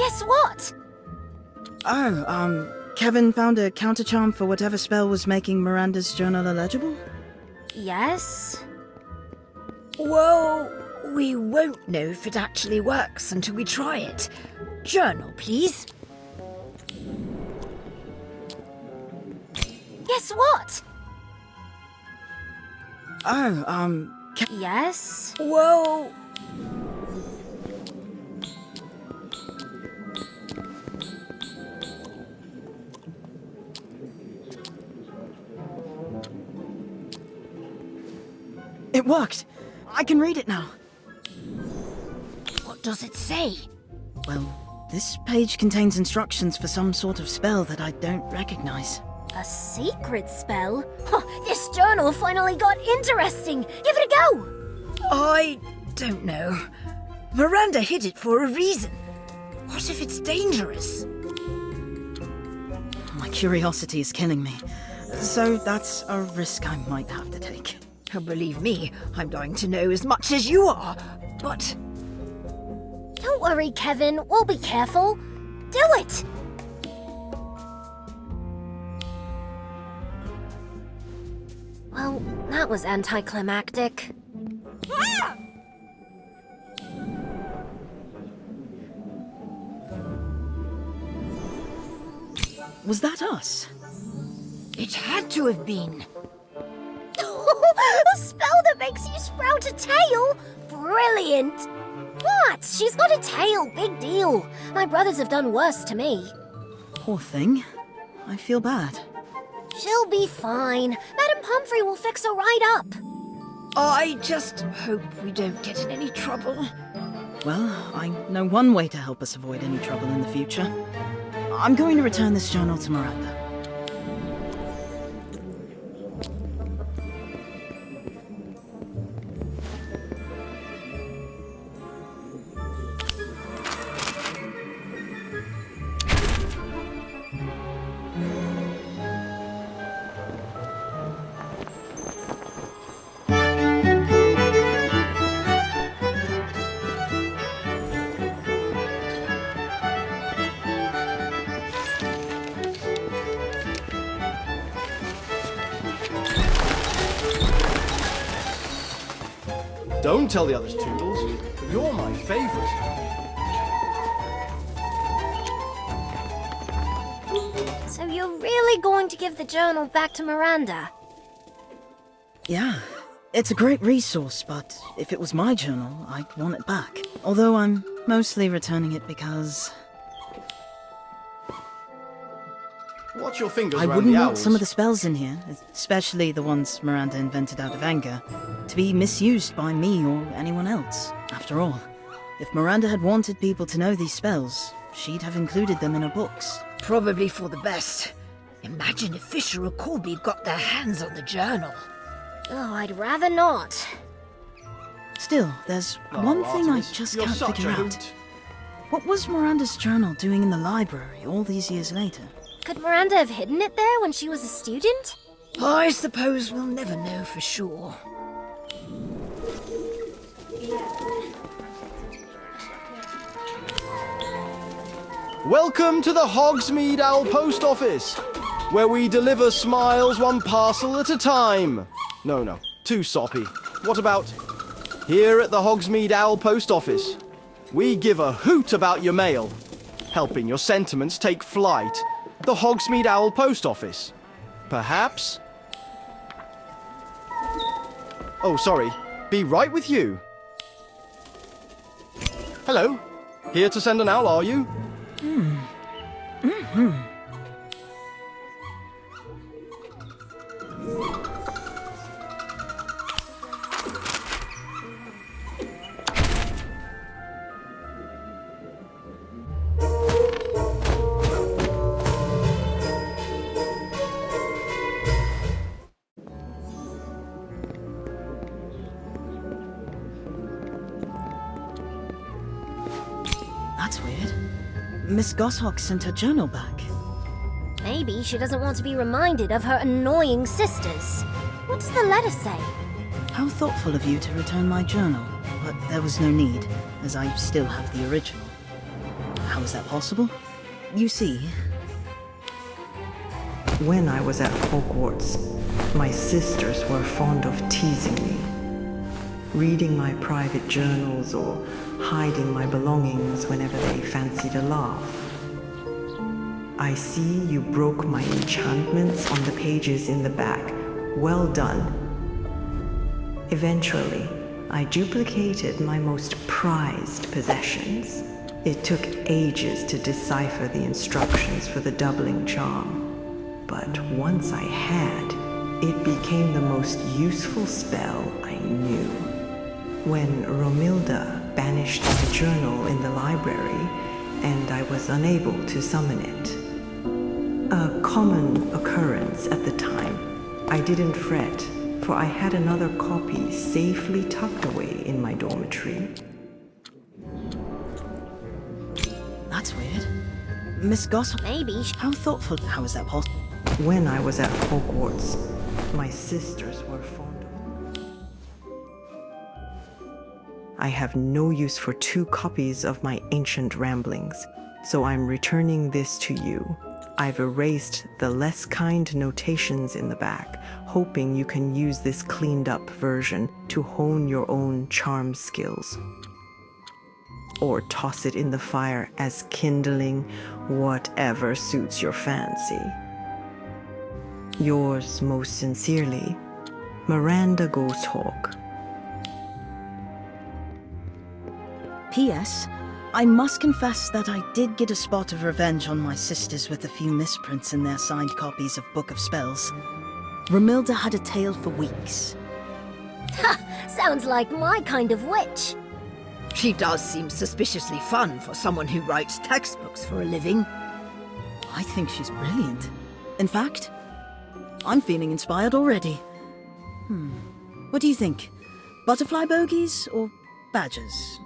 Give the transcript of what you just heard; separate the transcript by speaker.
Speaker 1: Guess what?
Speaker 2: Kevin found a counter-charm for whatever spell was making Miranda's journal illegible?
Speaker 1: Yes?
Speaker 3: Well, we won't know if it actually works until we try it. Journal, please.
Speaker 1: Guess what? Yes?
Speaker 3: Well...
Speaker 2: It worked! I can read it now.
Speaker 3: What does it say?
Speaker 2: Well, this page contains instructions for some sort of spell that I don't recognize.
Speaker 1: A secret spell? Huh, this journal finally got interesting! Give it a go!
Speaker 3: I don't know. Miranda hid it for a reason. What if it's dangerous?
Speaker 2: My curiosity is killing me. So that's a risk I might have to take.
Speaker 3: Believe me, I'm dying to know as much as you are, but...
Speaker 1: Don't worry, Kevin. We'll be careful. Do it! Well, that was anticlimactic.
Speaker 3: Ah!
Speaker 2: Was that us?
Speaker 3: It had to have been.
Speaker 1: A spell that makes you sprout a tail? Brilliant! What? She's got a tail, big deal. My brothers have done worse to me.
Speaker 2: Poor thing. I feel bad.
Speaker 1: She'll be fine. Madam Pumphrey will fix her right up.
Speaker 3: I just hope we don't get in any trouble.
Speaker 2: Well, I know one way to help us avoid any trouble in the future. I'm going to return this journal to Miranda.
Speaker 4: Don't tell the others, Toodles. You're my favorite.
Speaker 1: So you're really going to give the journal back to Miranda?
Speaker 2: Yeah, it's a great resource, but if it was my journal, I'd want it back. Although I'm mostly returning it because...
Speaker 4: Watch your fingers
Speaker 2: I
Speaker 4: around
Speaker 2: wouldn't
Speaker 4: the
Speaker 2: want
Speaker 4: owls.
Speaker 2: some of the spells in here, especially the ones Miranda invented out of anger, to be misused by me or anyone else. After all, if Miranda had wanted people to know these spells, she'd have included them in her books.
Speaker 3: Probably for the best. Imagine if Fisher or Colby got their hands on the journal.
Speaker 1: Oh, I'd rather not.
Speaker 2: Still, there's
Speaker 4: Oh,
Speaker 2: one thing I
Speaker 4: Artemis,
Speaker 2: just
Speaker 4: you're
Speaker 2: can't
Speaker 4: such
Speaker 2: figure
Speaker 4: a
Speaker 2: out.
Speaker 4: hoot.
Speaker 2: What was Miranda's journal doing in the library all these years later?
Speaker 1: Could Miranda have hidden it there when she was a student?
Speaker 3: I suppose we'll never know for sure.
Speaker 4: Welcome to the Hogsmeade Owl Post Office, where we deliver smiles one parcel at a time. No, too soppy. What about here at the Hogsmeade Owl Post Office? We give a hoot about your mail, helping your sentiments take flight. The Hogsmeade Owl Post Office. Perhaps? Oh, sorry. Be right with you. Hello. Here to send an owl, are you?
Speaker 2: That's weird. Miss Goshawk sent her journal back.
Speaker 1: Maybe she doesn't want to be reminded of her annoying sisters. What does the letter say?
Speaker 2: How thoughtful of you to return my journal, but there was no need, as I still have the original. How is that possible? You see,
Speaker 5: When I was at Hogwarts, my sisters were fond of teasing me, reading my private journals or hiding my belongings whenever they fancied a laugh. I see you broke my enchantments on the pages in the back. Well done. Eventually, I duplicated my most prized possessions. It took ages to decipher the instructions for the doubling charm. But once I had, it became the most useful spell I knew. When Romilda banished the journal in the library, and I was unable to summon it. A common occurrence at the time, I didn't fret, for I had another copy safely tucked away in my dormitory.
Speaker 2: that's weird. Miss Gossip,
Speaker 1: Maybe.
Speaker 2: how thoughtful. How is that possible?
Speaker 5: When I was at Hogwarts, my sisters were fond of... I have no use for 2 copies of my ancient ramblings, so I'm returning this to you. I've erased the less kind notations in the back, hoping you can use this cleaned up version to hone your own charm skills. Or toss it in the fire as kindling, whatever suits your fancy. Yours most sincerely, Miranda Ghosthawk.
Speaker 2: P.S. I must confess that I did get a spot of revenge on my sisters with a few misprints in their signed copies of Book of Spells. Romilda had a tale for weeks.
Speaker 1: Sounds like my kind of witch.
Speaker 3: She does seem suspiciously fun for someone who writes textbooks for a living.
Speaker 2: I think she's brilliant. In fact, I'm feeling inspired already. What do you think? Butterfly bogies or badgers?